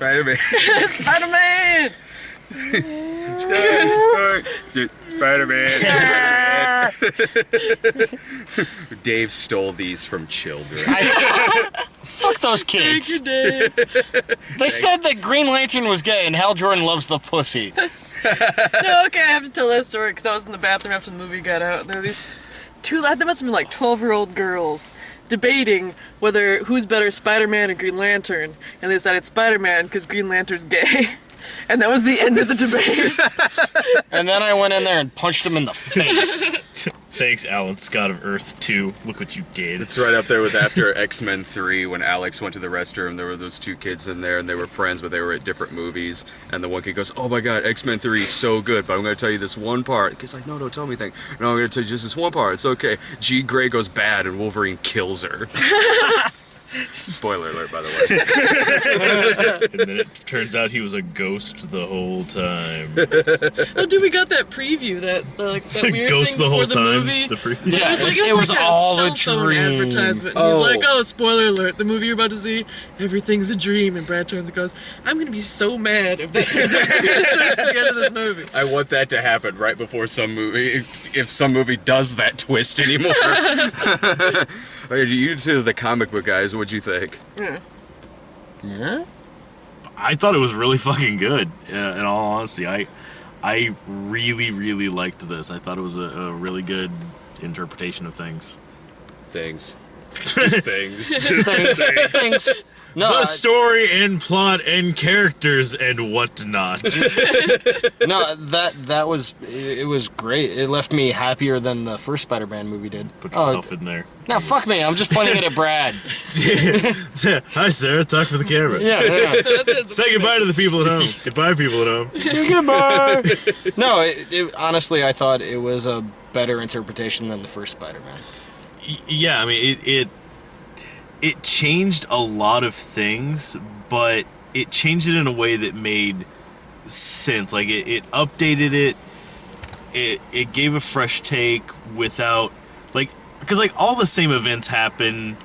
Spider-Man. Spider-Man! Spider-Man. Dave stole these from children. Fuck those kids. Thank you, Dave. They said that Green Lantern was gay and Hal Jordan loves the pussy. No, okay, I have to tell that story because I was in the bathroom after the movie got out. There were these two, they must have been like 12-year-old girls debating whether who's better, Spider-Man or Green Lantern. And they decided Spider-Man because Green Lantern's gay. And that was the end of the debate. And then I went in there and punched him in the face. Thanks, Alan Scott of Earth 2. Look what you did. It's right up there with after X-Men 3 when Alex went to the restroom. There were those two kids in there and they were friends, but they were at different movies. And the one kid goes, "Oh my God, X-Men 3 is so good, but I'm going to tell you this one part." The kid's like, "No, tell me anything." "No, I'm going to tell you just this one part. It's okay. Jean Grey goes bad and Wolverine kills her." Spoiler alert, by the way. And then it turns out he was a ghost the whole time. Oh, dude, we got that preview, that weird Ghost thing the whole before the time. movie. The preview. Yeah, It was like all a a cell phone dream. advertisement. Oh. He's like, "Oh, spoiler alert, the movie you're about to see, everything's a dream." And Brad turns and goes, "I'm gonna be so mad if that turns out to be the end of this movie." I want that to happen right before some movie, if some movie does that twist anymore. Okay, you two, the comic book guys, what'd you think? Yeah? I thought it was really fucking good. In all honesty, I really, really liked this. I thought it was a really good interpretation of things. Things. Just things. Thanks. No, The story and plot and characters and whatnot. no, that was, it was great. It left me happier than the first Spider-Man movie did. Put yourself in there. No, fuck me. I'm just pointing it at Brad. Hi, Sarah. Talk for the camera. Yeah. Say goodbye to the people at home. Goodbye, people at home. Goodbye. No, honestly, I thought it was a better interpretation than the first Spider-Man. Yeah, I mean, it changed a lot of things, but it changed it in a way that made sense. Like, it updated it. It gave a fresh take without, like, because, like, all the same events happen,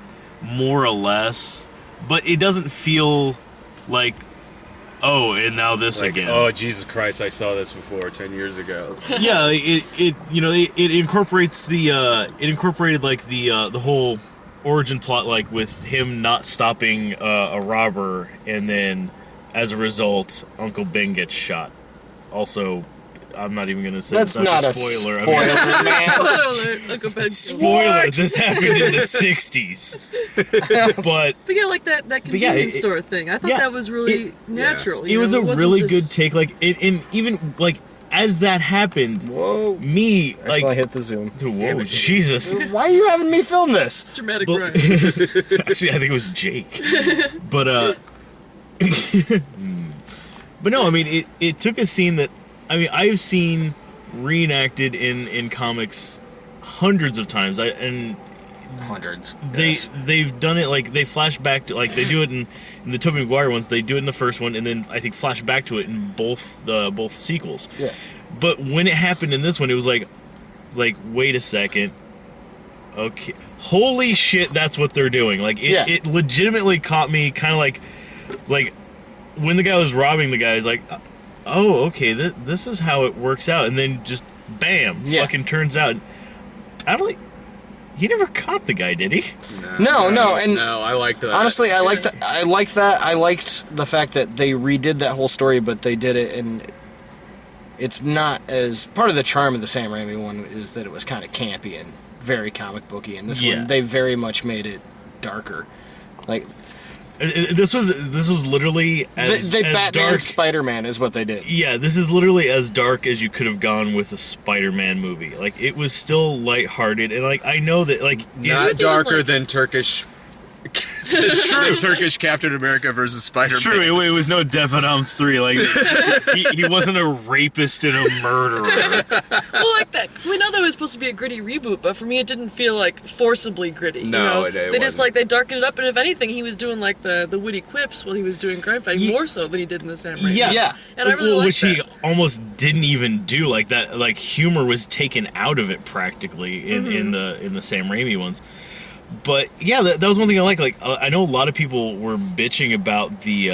more or less, but it doesn't feel like, oh, and now this Like, again. oh, Jesus Christ, I saw this before 10 years ago. Yeah, it incorporates it incorporated, like, the whole origin plot, like, with him not stopping a robber, and then as a result Uncle Ben gets shot. Also, I'm not even gonna say That's not a spoiler. spoiler, man. Spoiler alert, Uncle Ben killed him. Spoiler, this happened in the 60s. But But yeah, like that yeah, convenience store thing. I thought that was really natural. it was a wasn't really just- good take, like, and even, like, as that happened, Whoa. me, like, I hit the zoom. whoa, Jesus. Why are you having me film this? Dramatic But- rhyme. Actually, I think it was Jake. But but no, I mean, it took a scene that, I mean, I've seen reenacted in comics hundreds of times. Hundreds. They've done it, like, they flash back to, like, they do it in the Tobey Maguire ones. They do it in the first one, and then I think flash back to it in both sequels. Yeah. But when it happened in this one, it was like, wait a second. Okay. Holy shit, that's what they're doing. Like, it legitimately caught me kind of like when the guy was robbing the guy, he's like, oh, okay, this is how it works out. And then just, bam, fucking turns out. I don't think, he never caught the guy, did he? No, and No, I liked that. honestly, I liked that. I liked the fact that they redid that whole story, but they did it, and it's not as part of the charm of the Sam Raimi one is that it was kind of campy and very comic booky, and this one they very much made it darker. Like, This was literally as they as Batman dark. Spider-Man is what they did. Yeah, this is literally as dark as you could have gone with a Spider-Man movie. Like, it was still lighthearted, and, like, I know that, like, Not even darker like- than Turkish. Turkish Captain America versus Spider-Man. true, it was no Devanam 3. Like, he wasn't a rapist and a murderer. Well, like that. We know that was supposed to be a gritty reboot, but for me, it didn't feel like forcibly gritty. No, you know? it They just wasn't. they darkened it up, and if anything, he was doing like the witty quips while he was doing crime fighting more so than he did in the Sam Raimi. Yeah. And I really liked which that. he almost didn't even do. Like, that, like, humor was taken out of it practically in the Sam Raimi ones. But yeah, that was one thing I like. Like I know a lot of people were bitching about the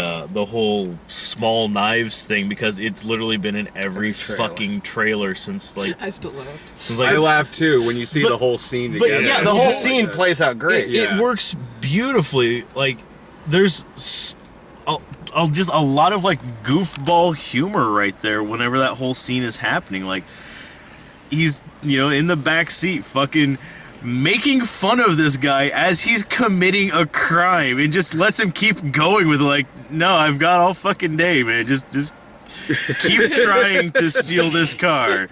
whole small knives thing because it's literally been in every fucking trailer since like I still laughed. since I like laugh too when you see But- the whole scene but together. yeah, The whole Yeah. scene plays out great. Yeah. it works beautifully. Like there's just a lot of like goofball humor right there whenever that whole scene is happening. Like he's in the back seat fucking making fun of this guy as he's committing a crime and just lets him keep going with like, no, I've got all fucking day, man. Just keep trying to steal this car.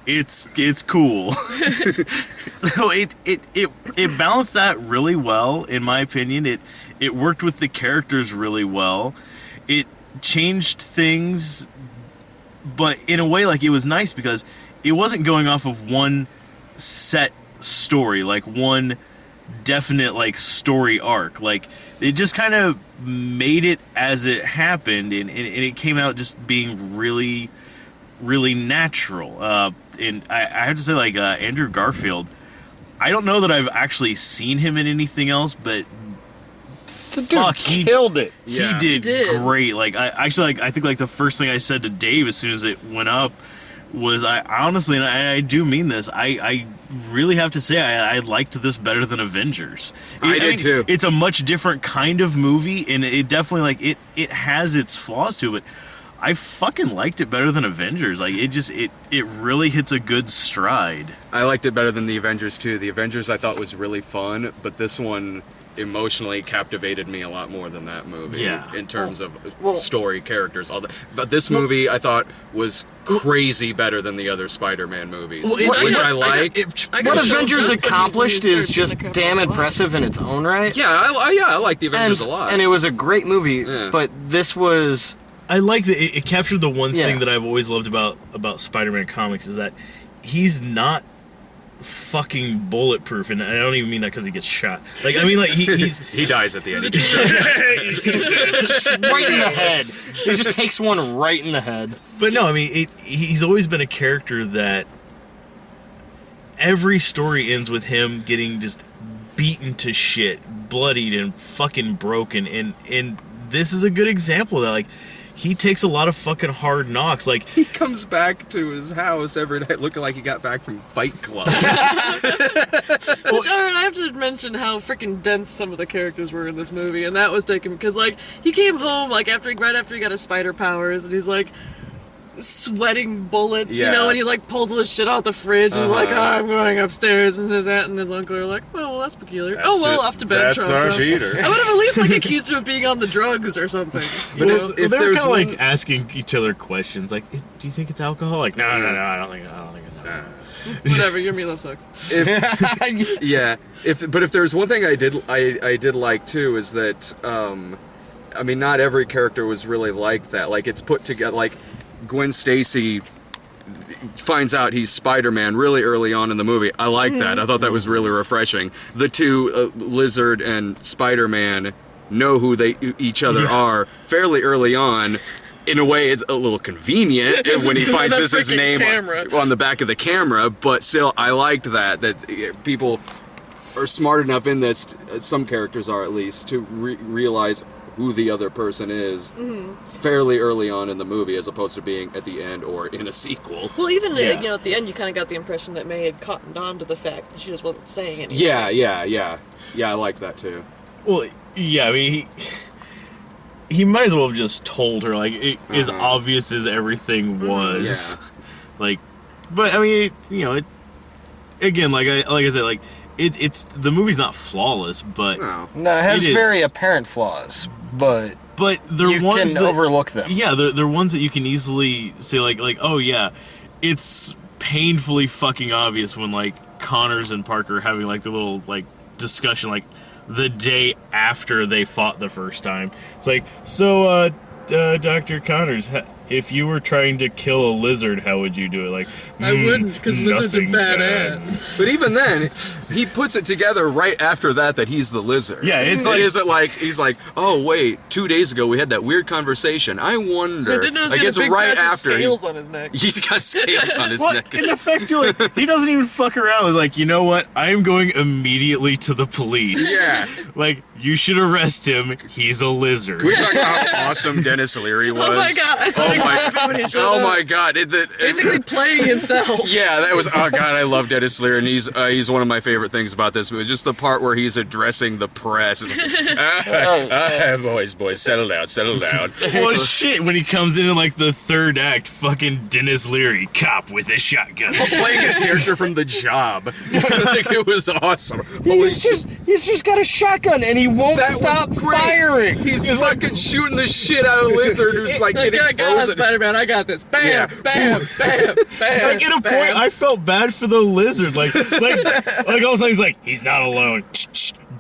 It's cool. So it balanced that really well, in my opinion. It worked with the characters really well. It changed things, but in a way, like, it was nice because it wasn't going off of one set story, like one definite like story arc. Like it just kind of made it as it happened, and it came out just being really, really natural. And I have to say, like Andrew Garfield, I don't know that I've actually seen him in anything else, but The dude fuck, he killed it. Yeah. he did He did. great. Like I think like the first thing I said to Dave as soon as it went up was I honestly, and I do mean this, I really have to say I liked this better than Avengers. I did too. It's a much different kind of movie, and it definitely like it has its flaws to it. I fucking liked it better than Avengers. Like it really hits a good stride. I liked it better than the Avengers too. The Avengers I thought was really fun, but this one emotionally captivated me a lot more than that movie. Yeah. In terms of story, characters, all that. But this movie I thought was crazy better than the other Spider-Man movies, Well, which I I like. I What got chills Avengers up when accomplished you is start just doing the crap damn out loud. impressive in its own right. Yeah, I like the Avengers and, a lot. and it was a great movie, Yeah. but this was I like that it captured the one Yeah. thing that I've always loved about Spider-Man comics is that he's not fucking bulletproof, and I don't even mean that because he gets shot. Like I mean, like he's he dies at the end. just right in the head. It just takes one right in the head. But no, I mean, he's always been a character that every story ends with him getting just beaten to shit, bloodied and fucking broken, and this is a good example of that. Like, he takes a lot of fucking hard knocks. Like, He comes back to his house every night looking like he got back from Fight Club. Which, alright, I have to mention how freaking dense some of the characters were in this movie, and that was taken because, like, he came home like right after he got his spider powers, and he's like sweating bullets, you Yeah. know, and he like pulls all this shit out the fridge. He's like, "Oh, I'm going upstairs," and his aunt and his uncle are like, "Oh, well, that's peculiar. Oh, well, off to bed, That's our Trump." Peter. I would have at least like accused him of being on the drugs or something. You But know? if they were there's kind of one- like asking each other questions. Like, do you think it's alcohol? Like, no, I don't think it's alcohol. Whatever, your meatloaf sucks. If, yeah, if there's one thing I did like too is that I mean, not every character was really like that. Like, it's put together. Like, Gwen Stacy finds out he's Spider-Man really early on in the movie. I like that. I thought that was really refreshing. The two, Lizard and Spider-Man, know who each other are fairly early on. In a way, it's a little convenient when he finds That his freaking name camera. on the back of the camera, but still, I liked that people are smart enough in this, some characters are at least, to realize who the other person is fairly early on in the movie, as opposed to being at the end or in a sequel. Well, even Yeah. you know, at the end, you kind of got the impression that May had cottoned on to the fact that she just wasn't saying anything. Yeah, I like that too. Well, yeah, I mean, he might as well have just told her, like, as obvious as everything was. Yeah. Like, but I mean, again, like I said, like, it's the movie's not flawless, but No. No, it has It is. very apparent flaws, but they're you ones can that, overlook them. Yeah, they're ones that you can easily say, like, oh yeah, it's painfully fucking obvious when, like, Connors and Parker are having, like, the little, like, discussion, like, the day after they fought the first time. It's like, so, Dr. Connors, if you were trying to kill a lizard, how would you do it? Like, I wouldn't, because lizards are nothing badass. But even then, he puts it together right after that he's the lizard. Yeah, it's it like- isn't like he's like, oh wait, 2 days ago we had that weird conversation. I wonder. I didn't know he was like got it's a big right patch of after scales on his neck. he's got scales on his What? neck. In the fact, too, like, he doesn't even fuck around. He's like, you know what? I am going immediately to the police. Yeah. Like, you should arrest him. He's a lizard. We talk about how awesome Dennis Leary was. Oh my god, I saw Oh a my- clip of it when he showed Oh up. my god! Basically playing himself. Yeah, that was. Oh god, I love Dennis Leary, and he's one of my favorite things about this movie. Just the part where he's addressing the press. Boys, settle down, settle down. Well, shit, when he comes in like the third act, fucking Dennis Leary, cop with a shotgun. Playing his character from The Job. I think it was awesome. He's just got a shotgun and he won't That was stop great. firing. He's fucking shooting the shit out of Lizard, who's like Like, getting God, God, frozen. Spider-Man, I got this. Bam, Yeah. bam, bam, bam. Like, at a bam. point, I felt bad for the lizard. Like, it's like all of a sudden he's like, he's not alone.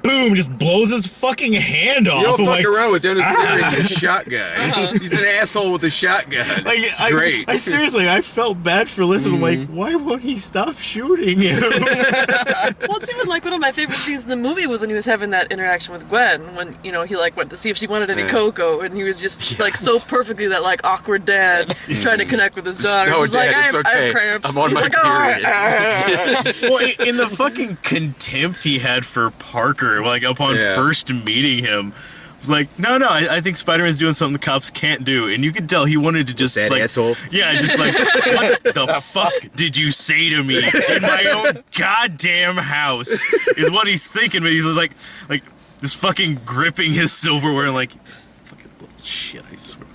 Boom, just blows his fucking hand off. You don't I'm fuck like, around with Dennis Leary with a shotgun. He's an asshole with a shotgun. Like, It's I, great. I seriously, I felt bad for Lizard. I'm like, why won't he stop shooting him? Well, it's even like one of my favorite scenes in the movie was when he was having that interaction with Gwen, when, you know, he like went to see if she wanted any Yeah. cocoa, and he was just like so perfectly that like awkward dad trying to connect with his daughter. No, Just Dad, like, it's I okay. have cramps. I'm on He's my like, "All right, period." Well, in the fucking contempt he had for Parker, like upon Yeah. first meeting him, was like, no, I think Spider-Man's doing something the cops can't do, and you could tell he wanted to just That like, asshole. yeah, just like, what the fuck did you say to me in my own goddamn house? Is what he's thinking, but he's like just fucking gripping his silverware, and like, fucking shit, I swear.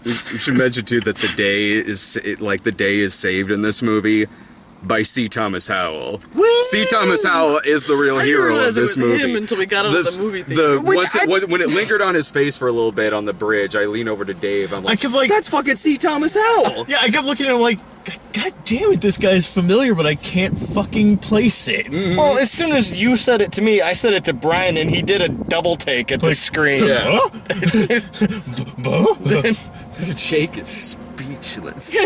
We should mention too that the day is saved in this movie by C. Thomas Howell. C. Thomas Howell is the real I didn't hero of realize it this was movie. him until we got out of the movie theater. When it lingered on his face for a little bit on the bridge, I lean over to Dave. I'm I like, kept like, that's fucking C. Thomas Howell. yeah, I kept looking at him like, God damn it, this guy's familiar, but I can't fucking place it. Well, as soon as you said it to me, I said it to Brian, and he did a double take at the screen. Yeah. Huh? Jake is speechless.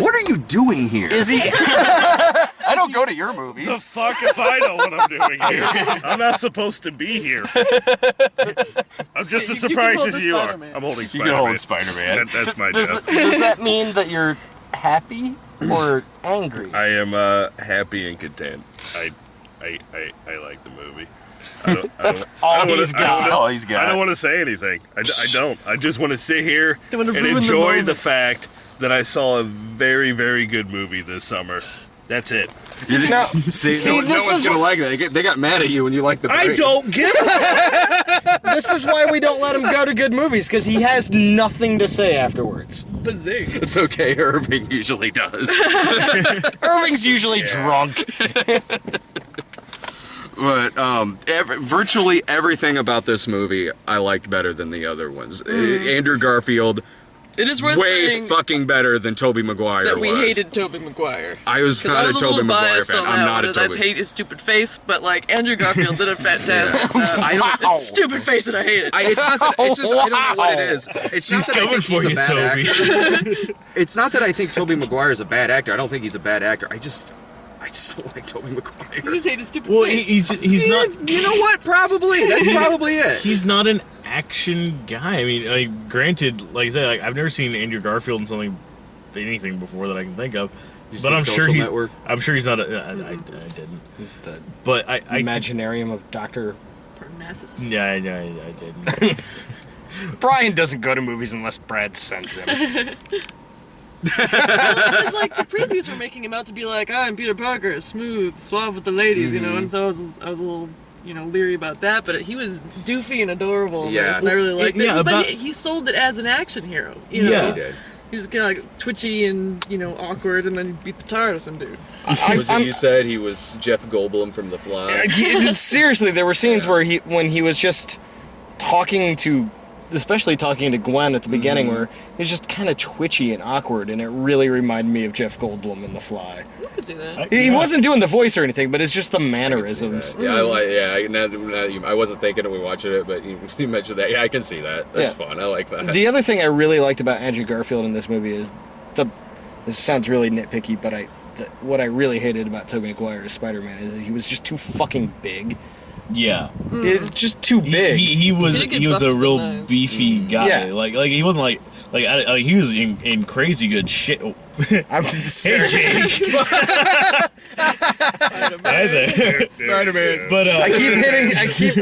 What are you doing here? Is he? I don't go to your The movies. fuck if I know what I'm doing here? I'm not supposed to be here. I'm just as You can surprised hold as the you are. Spider-Man. I'm holding You Spider-Man. can hold Spider-Man. That's my Does job. that mean that you're happy or angry? I am happy and content. I like the movie. That's all he's got. all he's I got. don't want to say anything. I don't. I just want to sit here Don't wanna and ruin the enjoy moment. the fact that I saw a very, very good movie this summer. That's it. Now, See, See, no this one's is gonna like that. They got mad at you when you liked the I break. don't give a this is why we don't let him go to good movies, because he has nothing to say afterwards. Bazing. It's okay. Irving usually does. Irving's usually drunk. But virtually everything about this movie I liked better than the other ones. Andrew Garfield, It is worth way saying fucking better than Tobey Maguire that we was. hated Tobey Maguire. I was 'Cause not I a was a Tobey little Maguire biased fan. on I'm that not one, a as I Tobey. hate his stupid face, but like Andrew Garfield did a fantastic. It's stupid face, and I hate it. It's not that. It's just I don't know what it is. It's He's not that I coming think he's for a you, bad Toby. actor. It's not that I think Tobey Maguire is a bad actor. I don't think he's a bad actor. I just don't like Tobey You Maguire. just hate his stupid Well, face. he's not. You know what? Probably. That's probably it. He's not an action guy. I mean, like, granted, like I said, like, I've never seen Andrew Garfield in anything before that I can think of. You But see I'm sure Social he's. Network? I'm sure he's not. I didn't. But I. Imaginarium of Dr. Parnassus. Yeah, I didn't. Brian doesn't go to movies unless Brad sends him. It's like the previews were making him out to be like, I'm Peter Parker, smooth, suave with the ladies, you know, and so I was a little, leery about that, but he was doofy and adorable in Yeah. this, and I really liked Yeah, it. But about- he sold it as an action hero, you know. Yeah. He did. He was kind of like twitchy and, awkward, and then beat the tar out of some dude. Was it you said he was Jeff Goldblum from The Fly? Seriously, there were scenes where when he was just talking to especially talking to Gwen at the beginning, where he's just kind of twitchy and awkward, and it really reminded me of Jeff Goldblum in The Fly. I can see that. He wasn't doing the voice or anything, but it's just the mannerisms. I wasn't thinking when we watched it, but you mentioned that. Yeah, I can see that. That's fun. I like that. The other thing I really liked about Andrew Garfield in this movie is this sounds really nitpicky, but what I really hated about Tobey Maguire's Spider-Man is he was just too fucking big. Yeah. It's just too big. He was did get he was a buffed real to the nines. beefy guy. Yeah. Like he wasn't he was in crazy good shape. I'm Hey Jake. Hi there. Spider-Man. But I keep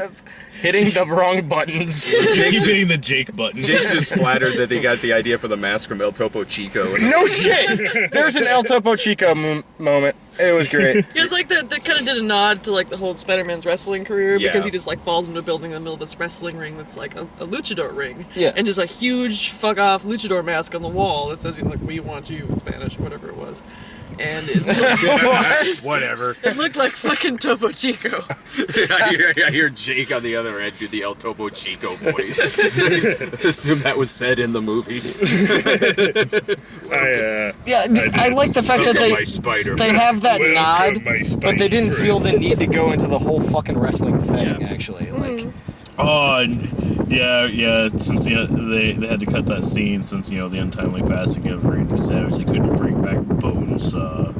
hitting the wrong buttons. keep hitting the Jake button. Jake's just flattered that they got the idea for the mask from El Topo Chico. No shit. There's an El Topo Chico moment. It was great. Yeah, it's like that kind of did a nod to like the whole Spider-Man's wrestling career Yeah. because he just like falls into a building in the middle of this wrestling ring that's like a luchador ring. Yeah. And just a huge fuck off luchador mask on the wall that says, like, "We want you" in Spanish or whatever it was. And it Whatever. it looked like fucking Topo Chico. I hear Jake on the other end do the El Topo Chico voice. Assume that was said in the movie. I like the fact that My Spider-Man. they have that Welcome, nod, my but they didn't Spidey feel the need to go into the whole fucking wrestling thing. Yeah. Actually, like. Oh, yeah. Since they had to cut that scene since the untimely passing of Randy Savage, they couldn't bring back Bones. All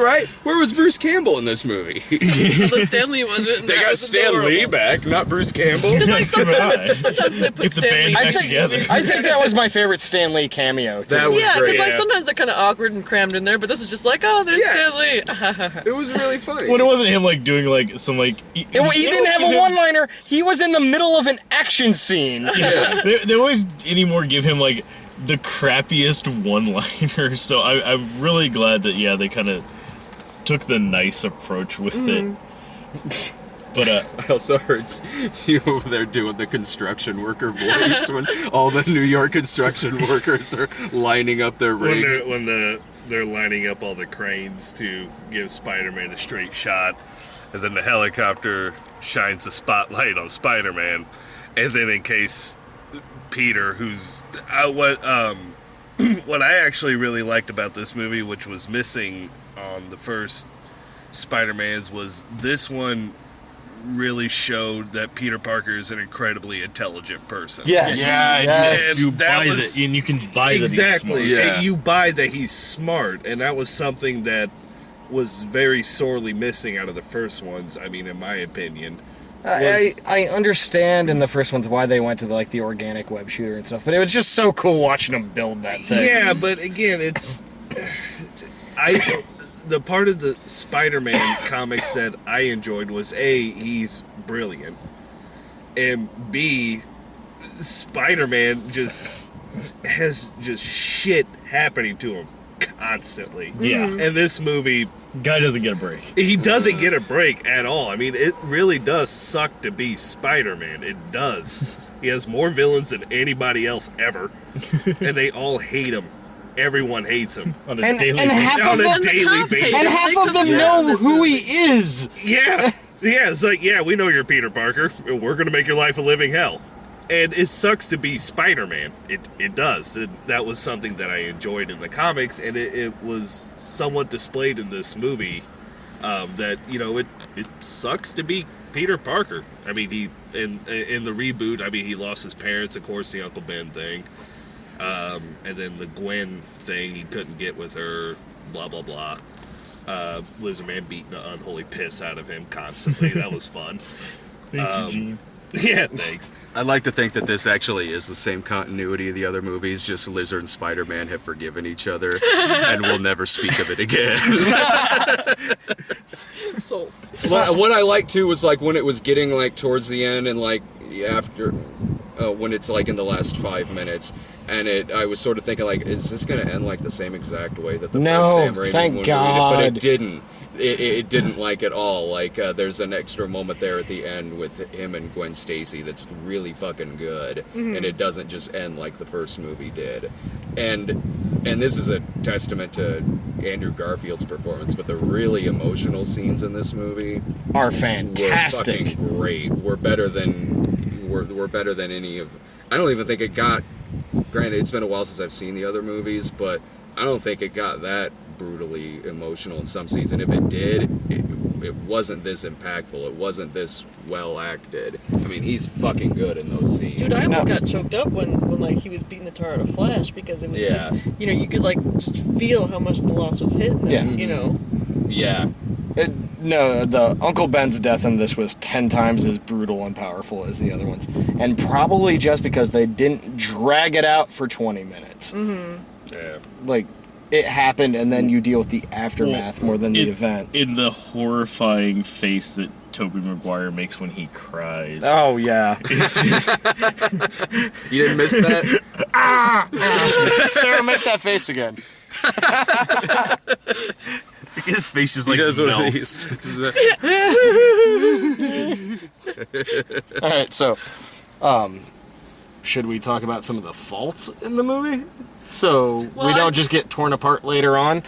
right. Where was Bruce Campbell in this movie? Although Stan Lee wasn't. And They that got was Stan Lee adorable. back, not Bruce Campbell. It's like Right. sometimes they put Get the Stan band Lee. back together. I think that was my favorite Stan Lee cameo. Too. That was Yeah, great. because like sometimes they're kind of awkward and crammed in there, but this is just like, oh, there's Yeah. Stan Lee. It was really funny. When it wasn't him doing some he didn't have a one-liner. He was in the middle of an action scene. They always anymore give him the crappiest one-liner. So I'm really glad that they kind of took the nice approach with it. But I also heard you over there doing the construction worker voice when all the New York construction workers are lining up their rigs. When they're lining up all the cranes to give Spider-Man a straight shot, and then the helicopter shines the spotlight on Spider-Man, and then in case Peter, who's what I actually really liked about this movie, which was missing on the first Spider-Man's, was this one really showed that Peter Parker is an incredibly intelligent person. Yes. Yes. you That buy was- that, and you can buy that. Exactly. He's smart. Yeah. And you buy that he's smart, and that was something that was very sorely missing out of the first ones. I mean, in my opinion. I understand in the first ones why they went to the organic web shooter and stuff, but it was just so cool watching them build that thing. Yeah, but again, it's the part of the Spider-Man comics that I enjoyed was A, he's brilliant, and B, Spider-Man just has just shit happening to him constantly. Yeah. And this movie, Guy doesn't get a break. he doesn't get a break at all. I mean, it really does suck to be Spider-Man. It does. He has more villains than anybody else ever, and they all hate him. Everyone hates him. On a And- daily and half basis. of On a Well, and the daily cops hate basis. And him. half They of come them down know this who movie. he is. Yeah. Yeah, it's like, yeah, we know you're Peter Parker. We're going to make your life a living hell. And it sucks to be Spider-Man. It does. That was something that I enjoyed in the comics, and it was somewhat displayed in this movie. That it sucks to be Peter Parker. I mean, he in the reboot. I mean, he lost his parents, of course, the Uncle Ben thing, and then the Gwen thing. He couldn't get with her. Blah blah blah. Lizard Man beating the unholy piss out of him constantly. That was fun. Thanks, Eugene. Yeah, thanks. I'd like to think that this actually is the same continuity of the other movies, just Lizard and Spider-Man have forgiven each other and will never speak of it again. So What I liked too was when it was getting towards the end and after when it's in the last 5 minutes, and I was sort of thinking is this going to end the same exact way that the No, first Sam Raimi thank one God. But it didn't. It didn't at all. There's an extra moment there at the end with him and Gwen Stacy that's really fucking good, and it doesn't just end like the first movie did. And this is a testament to Andrew Garfield's performance, but the really emotional scenes in this movie Are were fantastic. fucking great. Were better than were better than any of. I don't even think it got. Granted, it's been a while since I've seen the other movies, but I don't think it got that brutally emotional in some scenes. And if it did, it wasn't this impactful. It wasn't this well acted. I mean, he's fucking good in those scenes. Dude, I almost got choked up when like he was beating the tar out of Flash because it was Yeah. just, you know, you could like just feel how much the loss was hitting him, Yeah. you know. Yeah. No, the Uncle Ben's death in this was 10 times as brutal and powerful as the other ones. And probably just because they didn't drag it out for 20 minutes. Yeah. Like, it happened and then you deal with the aftermath more than the event. In the horrifying face that Tobey Maguire makes when he cries. Oh, yeah. It's just, You didn't miss that? Sarah, make that face again. his face just like He does one of melts. these. All right, so, should we talk about some of the faults in the movie? So Well, we I- don't just get torn apart later on?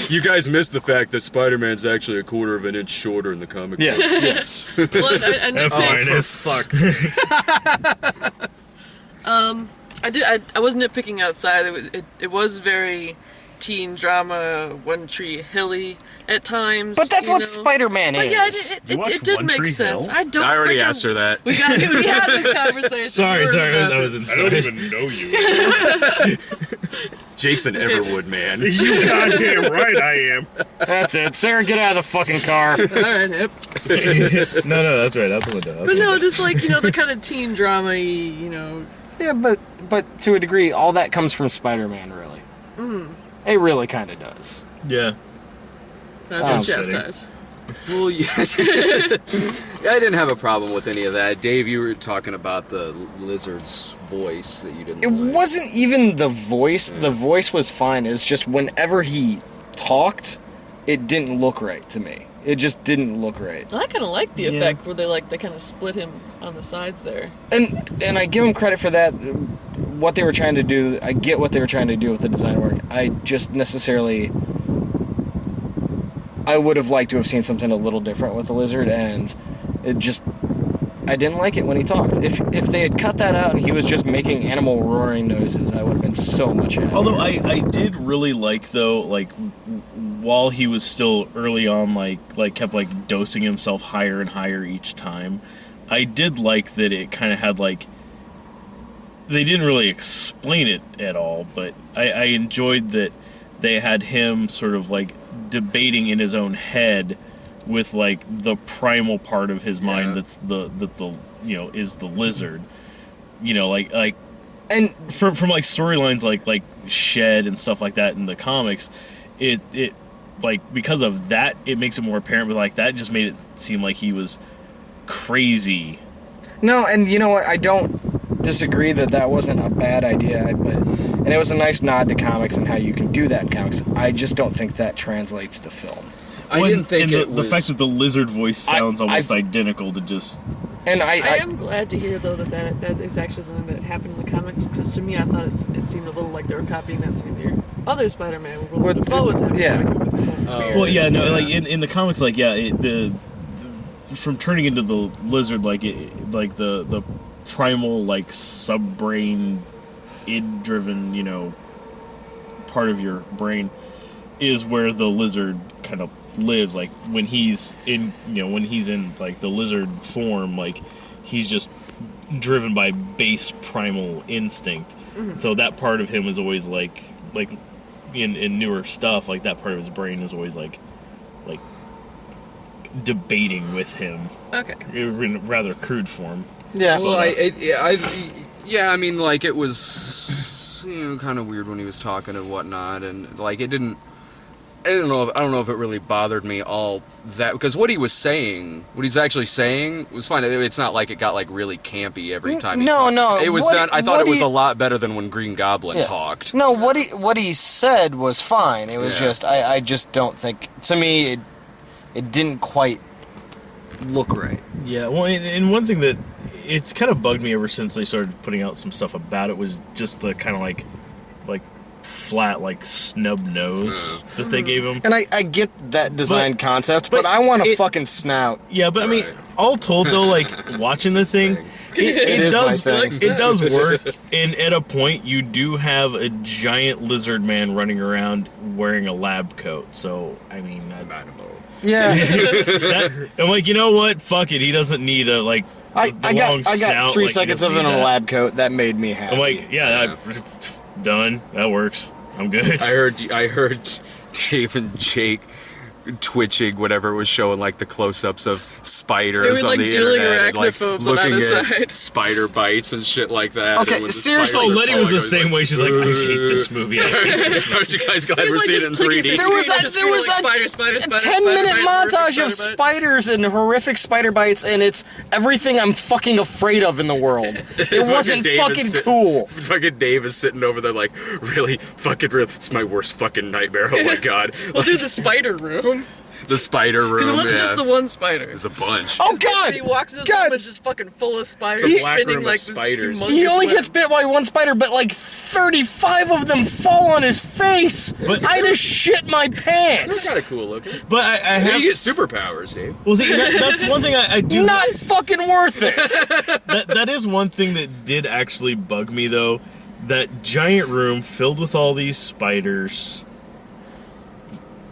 You guys missed the fact that Spider-Man's actually a quarter of an inch shorter in the comic book. Yes. Well, I F-minus. Fuck's I was nitpicking outside. It was very teen drama, One Tree Hilly at times. But that's you what know. Spider-Man But is. yeah, You watched it did One make Tree sense. Hill? I don't. I already freaking- asked her that. We had this conversation. Sorry, We were that about was this. I don't insane. even know you. Jake's an Everwood man. You goddamn right I am. That's it. Sarah, get out of the fucking car. All right, hip. No, that's right. That's the window. But no, just like, you know, the kind of teen drama-y, you know. Yeah, but to a degree, all that comes from Spider-Man, really. It really kind of does. Yeah. I've Oh, been fitting. chastised. Well, yes. I didn't have a problem with any of that. Dave, you were talking about the lizard's voice that you didn't It like. wasn't even the voice. The voice was fine. It's just whenever he talked, it didn't look right to me. It just didn't look right. I kind of like the effect where they kind of split him on the sides there. And I give him credit for that. What they were trying to do, I get what they were trying to do with the design work. I just necessarily, I would have liked to have seen something a little different with the lizard, and it just, I didn't like it when he talked. If they had cut that out and he was just making animal roaring noises, I would have been so much happier. Although I did really like though, like while he was still early on, like kept like dosing himself higher and higher each time. I did like that it kind of had like, they didn't really explain it at all, but I enjoyed that they had him sort of like debating in his own head with like the primal part of his mind that's the you know is the lizard, you know, like and from like storylines like Shed and stuff like that in the comics, it like because of that it makes it more apparent, but like that just made it seem like he was crazy. no, and you know what? I don't disagree that wasn't a bad idea, and it was a nice nod to comics and how you can do that in comics. I just don't think that translates to film. I didn't think and it the was. fact that the lizard voice sounds almost I- identical to just And I I am glad to hear though that is actually something that happened in the comics. Because to me, I thought it seemed a little like they were copying that scene there. Other Spider-Man, where Willem With- Dafoe was having yeah. with the Tony Bear. well yeah no like in the comics like yeah the from turning into the lizard like like the primal like sub-brain id driven, you know, part of your brain is where the lizard kind of lives. Like when he's in, you know, when he's in like the lizard form, like he's just driven by base primal instinct. So that part of him is always like in newer stuff, like that part of his brain is always like debating with him Okay. in rather crude form. yeah. Well, I mean, like it was, you know, kind of weird when he was talking and whatnot, and like it didn't. I don't know if it really bothered me all that, because what he was saying, what he's actually saying, was fine. It's not like it got like really campy every time. He No, talked. no, It was what done. he- I thought what it was he- a lot better than when Green Goblin Yeah. talked. No, what he said was fine. It was Yeah. just I just don't think, to me it didn't quite look right. Yeah, well, and one thing that it's kind of bugged me ever since they started putting out some stuff about it was just the kind of like flat like snub nose that they gave him. And I get that design But- concept, but but I want a it- fucking snout. Yeah, but I mean, Right. all told though, like watching the thing, It is my does. thing. It does work, and at a point, you do have a giant lizard man running around wearing a lab coat. So, I mean, I don't know. Yeah. I'm like, you know what? Fuck it. He doesn't need a like. I the long got snout, 3 like, he seconds of doesn't it in need a that. lab coat. That made me happy. I'm like, yeah, done. That works. I'm good. I heard Dave and Jake twitching whenever it was showing like the close-ups of spiders They were, on like, the dueling internet and, like, arachnophobes on looking either at side. spider bites and shit like that. Okay, and when the seriously, spiders are Letty was falling, the I same way. She's like, I hate this movie. I hate this movie. Aren't you guys glad He's we're like seeing just it in clicking 3D? through There was screens, a- just there screaming, was like, a spider, 10-minute bite, montage of spider bite. spiders and horrific spider bites, and it's everything I'm fucking afraid of in the world. It wasn't Dave is fucking cool. Fucking Dave is sitting over there like, really? Fucking real? It's my worst fucking nightmare. Oh my god. Well, dude, the spider room. The spider room, Because it wasn't yeah. just the one spider. There's a bunch. Oh god! He walks in this God! room and it's just fucking full of spiders, It's a black spinning room of like spiders. this humongous He only web. gets bit by one spider, but like 35 of them fall on his face. But- I just shit my They're pants. kind of cool looking. But I Maybe have. you get superpowers, Dave. Well, see, that's one thing I do. Not fucking worth it. That is one thing that did actually bug me, though. That giant room filled with all these spiders.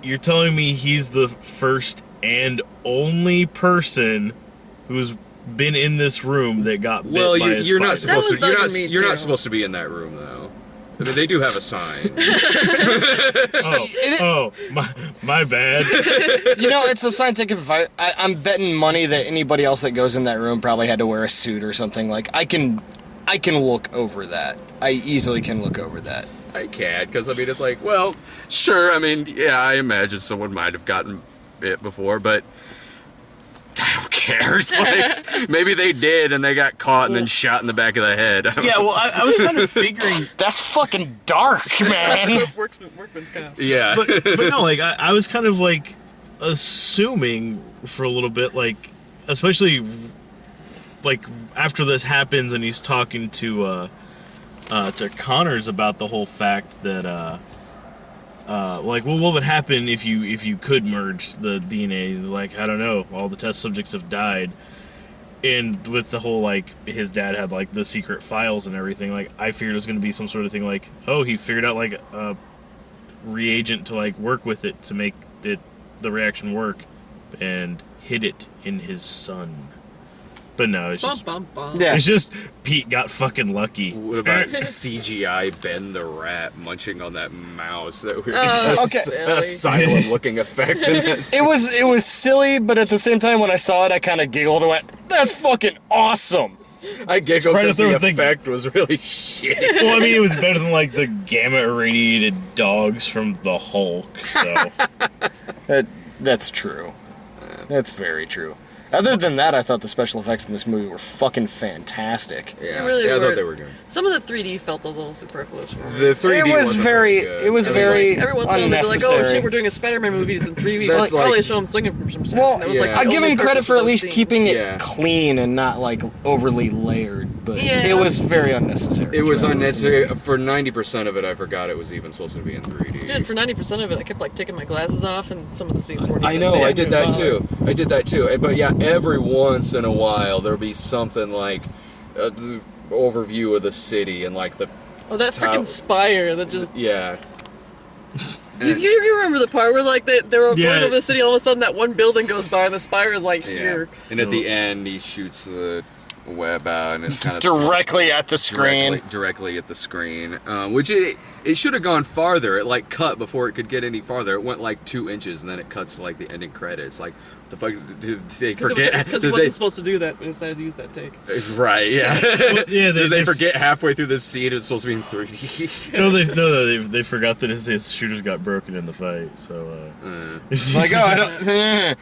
You're telling me he's the first and only person who's been in this room that got bit Well, by a you're not spider. supposed to. That was You're not. bugging me, You're too. not supposed to be in that room, though. I mean, they do have a sign. My bad. You know, it's a scientific advice. I'm betting money that anybody else that goes in that room probably had to wear a suit or something. Like, I can look over that. I easily can look over that. I can't, because I mean, it's like, well, sure. I mean, yeah, I imagine someone might have gotten bit before, but I don't care. It's like, maybe they did, and they got caught and then shot in the back of the head. Yeah, well, I was kind of figuring. That's fucking dark, man. Workman's comp. Yeah. But no, like, I was kind of, like, assuming for a little bit, like, especially, like, after this happens and he's talking to Connors about the whole fact that, like, well, what would happen if you could merge the DNA? He's like, I don't know. All the test subjects have died. And with the whole, like, his dad had, like, the secret files and everything, like, I figured it was going to be some sort of thing like, oh, he figured out, like, a reagent to, like, work with it to make the reaction work and hid it in his son. But no, it's just... Bum, bum, bum. Yeah. It's just Pete got fucking lucky. What about CGI Ben the Rat munching on that mouse? That weird, Oh, okay. asylum-looking effect. In that. It was silly, but at the same time, when I saw it, I kind of giggled and went, "That's fucking awesome." I giggled Right because as I the was thinking. effect was really shitty. Well, I mean, it was better than, like, the gamma-irradiated dogs from the Hulk, so... That's true. That's very true. Other than that, I thought the special effects in this movie were fucking fantastic. Yeah, They really yeah, I were. thought they were good. Some of the 3D felt a little superfluous for me. The 3D It was wasn't very- good. it was It very like, every once in a while they'd be like, oh unnecessary. shit, we're doing a Spider-Man movie in 3D. That's Like, like- probably show him swinging from some set. Well, And it was like yeah. the I give only him credit purpose for of at those least scenes. keeping it Yeah. clean and not like overly layered, but Yeah. it was very unnecessary. It was throughout. unnecessary. For 90% of it, I forgot it was even supposed to be in 3D. Dude, for 90% of it, I kept like taking my glasses off, and some of the scenes weren't. I even- know, they I hadn't did even that bothered. too. I did that too. But yeah, every once in a while there'll be something like the overview of the and like the Oh, that Top- freaking spire that just. yeah. You remember the part where like they were Yeah. going over the city, all of a sudden that one building goes by and the spire is like Yeah. here. And at the end, he shoots the web out, and it's kind of directly at the screen. directly at the screen. Which it should have gone farther. It like cut before it could get any farther. It went like 2 inches, and then it cuts to like the ending credits. Like, what the fuck did they forget? Because he Did wasn't supposed to do that, but decided to use that take. Right, yeah. Yeah, Did they forget halfway through the scene it was supposed to be in 3D? No, they forgot that his shooters got broken in the fight, so... Like, oh, I don't.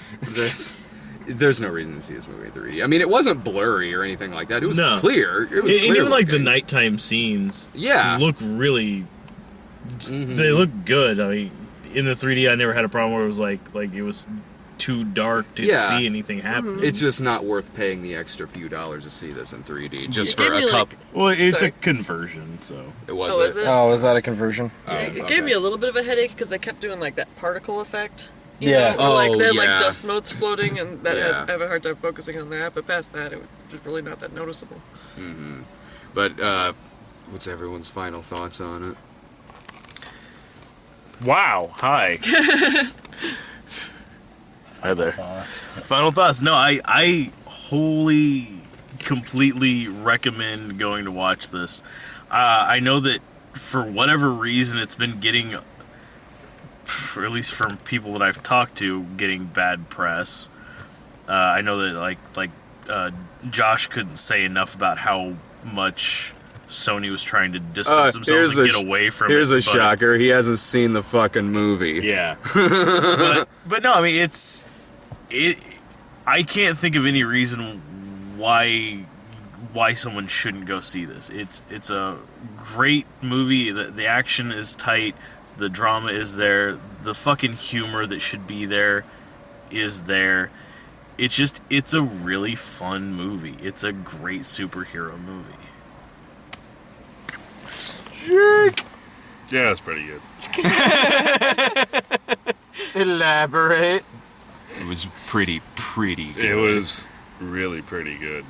There's no reason to see this movie in 3D. I mean, it wasn't blurry or anything like that. It was No. clear. It was and clear even like the looking. nighttime scenes Yeah. look really... They look good. I mean, in the 3D, I never had a problem where it was like it was too dark to Yeah. see anything happen. It's just not worth paying the extra few dollars to see this in 3D just Yeah. for It gave a me, like- cup. Well, it's Sorry. a conversion, so... It was Oh, is it? Oh, is that a conversion? Oh, It okay. gave me a little bit of a headache because they kept doing like that particle effect. You Yeah. know, or like Oh, they had yeah. like dust motes floating, and that Yeah. I have a hard time focusing on that. But past that, it was really not that noticeable. But what's everyone's final thoughts on it? Wow. Hi. Hi there. Final thoughts. No, I wholly, completely recommend going to watch this. I know that for whatever reason, it's been getting, or at least from people that I've talked to, getting bad press. I know that Josh couldn't say enough about how much Sony was trying to distance themselves and get away from it. Here's a but- shocker. He hasn't seen the fucking movie. Yeah. but no, I mean I can't think of any reason why someone shouldn't go see this. It's a great movie. The action is tight, the drama is there, the fucking humor that should be there is there. It's a really fun movie. It's a great superhero movie. Yeah, that's pretty good. Elaborate. It was pretty good. It was really pretty good.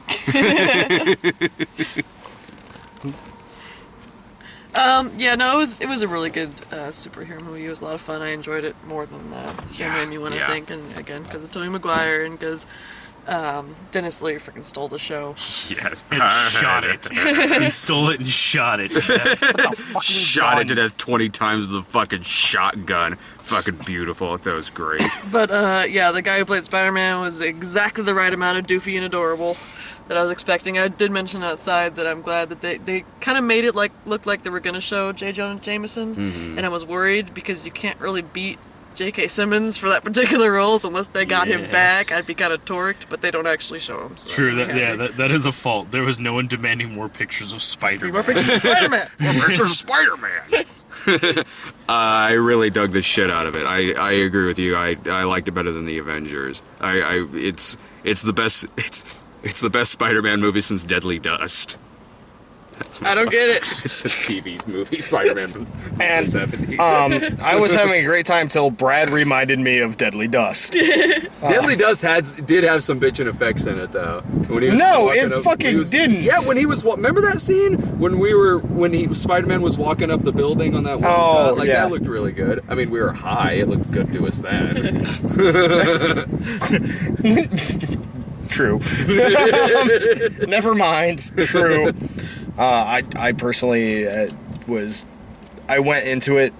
Yeah, no, it was a really good superhero movie. It was a lot of fun. I enjoyed it more than Sam Raimi one, yeah. I think, and again because of Tobey Maguire and because Dennis Leary freaking stole the show. Yes. And shot it. He stole it and shot it. Shot it to death 20 times with a fucking shotgun. Fucking beautiful. That was great. But yeah, the guy who played Spider-Man was exactly the right amount of doofy and adorable that I was expecting. I did mention outside that I'm glad that they kind of made it look like they were going to show J. Jonah Jameson, and I was worried because you can't really beat J.K. Simmons for that particular role, so unless they got him back, I'd be kind of torqued, but they don't actually show him. So True, that is a fault. There was no one demanding more pictures of Spider-Man. More pictures of Spider-Man! Pictures of Spider-Man. I really dug the shit out of it. I agree with you. I liked it better than the Avengers. It's the best. It's the best Spider-Man movie since Deadly Dust. I don't get it. It's a TV's movie, Spider-Man from the And 70s. I was having a great time till Brad reminded me of Deadly Dust. Deadly Dust did have some bitchin' effects in it though. When he was No, walking it up- fucking when he was- didn't. Yeah, when he was remember that scene when Spider-Man was walking up the building on that one Oh, shot? Like yeah. that looked really good. I mean, we were high. It looked good to us then. True. Never mind. True. I personally I went into it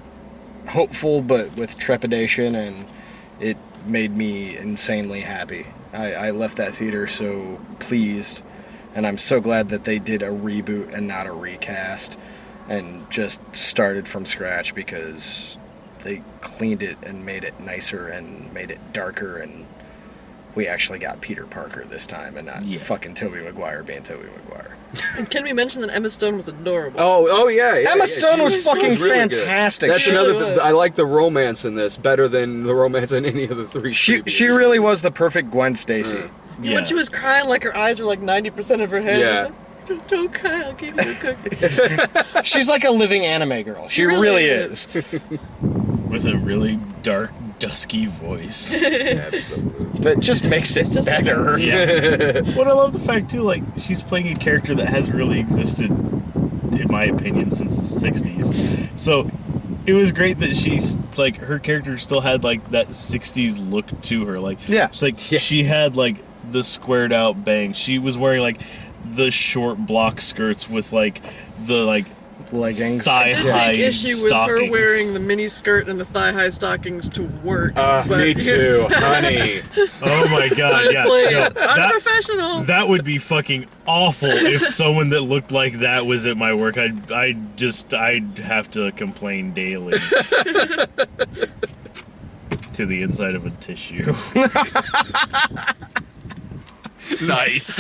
hopeful but with trepidation, and it made me insanely happy. I left that theater so pleased, and I'm so glad that they did a reboot and not a recast and just started from scratch, because they cleaned it and made it nicer and made it darker, and we actually got Peter Parker this time and not fucking Tobey Maguire being Tobey Maguire. And can we mention that Emma Stone was adorable? Oh yeah. Emma Stone she was fucking really good. fantastic. That's She another. really was. I like the romance in this better than the romance in any of the three. She previous. really was the perfect Gwen Stacy. When she was crying, like her eyes were like 90% of her head. Yeah. I was like, don't cry, I'll give you a cookie. She's like a living anime girl. She really is. With a really dark, dusky voice. Absolutely. That just makes it just like better. Yeah. Well, I love the fact too, like, she's playing a character that hasn't really existed, in my opinion, since the 60s. So it was great that she's like, her character still had like that 60s look to her. Like, Yeah. she's like, she had like the squared out bangs. She was wearing like the short block skirts with like the like Leggings. thigh I did high take issue with her stockings. wearing the mini skirt and the thigh-high stockings to work. Me too, honey. Oh my god, yeah. Please, No, that, unprofessional. that would be fucking awful if someone that looked like that was at my work. I'd have to complain daily to the inside of a tissue. Nice.